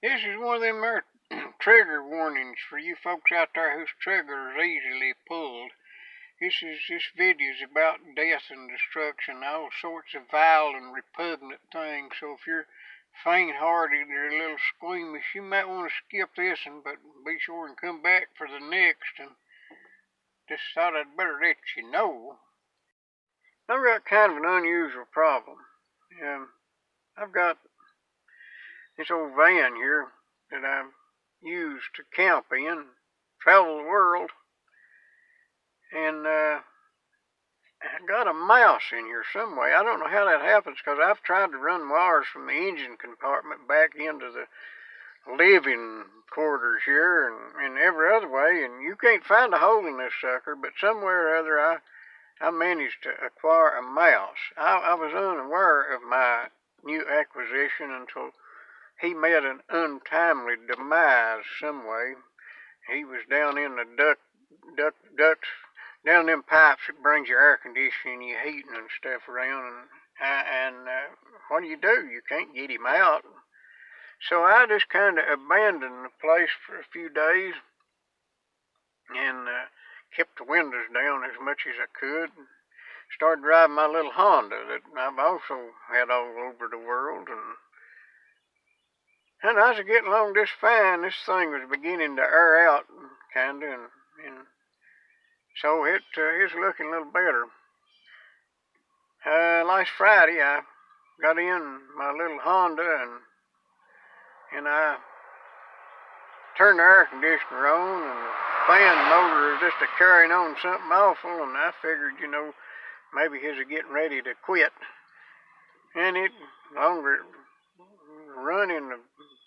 This is one of them there trigger warnings for you folks out there whose trigger is easily pulled. This video is about death and destruction, all sorts of vile and repugnant things. So if you're faint-hearted or a little squeamish, you might want to skip this but be sure and come back for the next. And just thought I'd better let you know. I've got kind of an unusual problem. I've got this old van here that I've used to camp in, travel the world, and I got a mouse in here some way. I don't know how that happens because I've tried to run wires from the engine compartment back into the living quarters here and every other way, and you can't find a hole in this sucker, but somewhere or other I managed to acquire a mouse. I was unaware of my new acquisition until he met an untimely demise some way. He was down in the ducts, down them pipes that brings your air conditioning, your heating and stuff around, and what do? You can't get him out. So I just kind of abandoned the place for a few days and kept the windows down as much as I could. Started driving my little Honda that I've also had all over the world, and I was getting along just fine. This thing was beginning to air out, kinda, and so it's looking a little better. Last Friday I got in my little Honda and I turned the air conditioner on, and the fan motor was just carrying on something awful, and I figured, maybe he's getting ready to quit. And the longer it running, the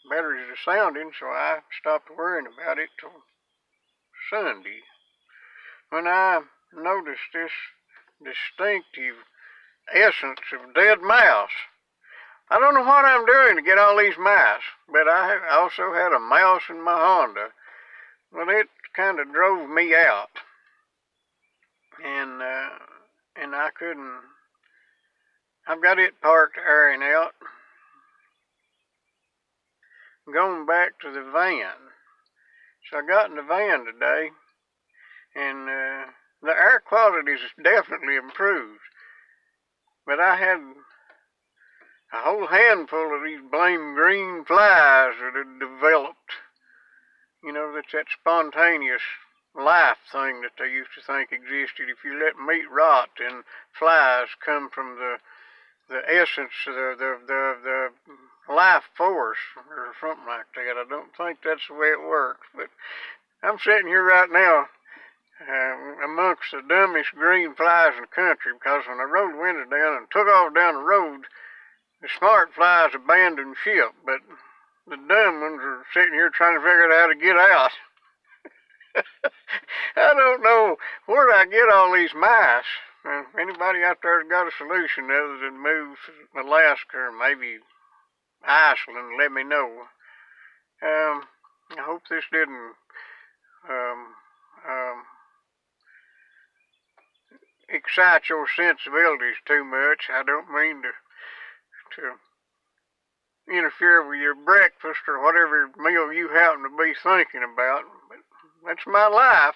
better it sounding, so I stopped worrying about it till Sunday, when I noticed this distinctive essence of dead mouse. I don't know what I'm doing to get all these mice, but I also had a mouse in my Honda. Well, it kind of drove me out, and I couldn't. I've got it parked airing out. Going back to the van. So I got in the van today, and the air quality is definitely improved. But I had a whole handful of these blame green flies that had developed. That's that spontaneous life thing that they used to think existed. If you let meat rot, then flies come from the essence of the life force or something like that. I don't think that's the way it works, but I'm sitting here right now amongst the dumbest green flies in the country, because when I rolled the window down and took off down the road, the smart flies abandoned ship, but the dumb ones are sitting here trying to figure out how to get out. I don't know where I get all these mice. If anybody out there's got a solution other than move to Alaska or maybe Iceland, let me know. I hope this didn't excite your sensibilities too much. I don't mean to interfere with your breakfast or whatever meal you happen to be thinking about, but that's my life.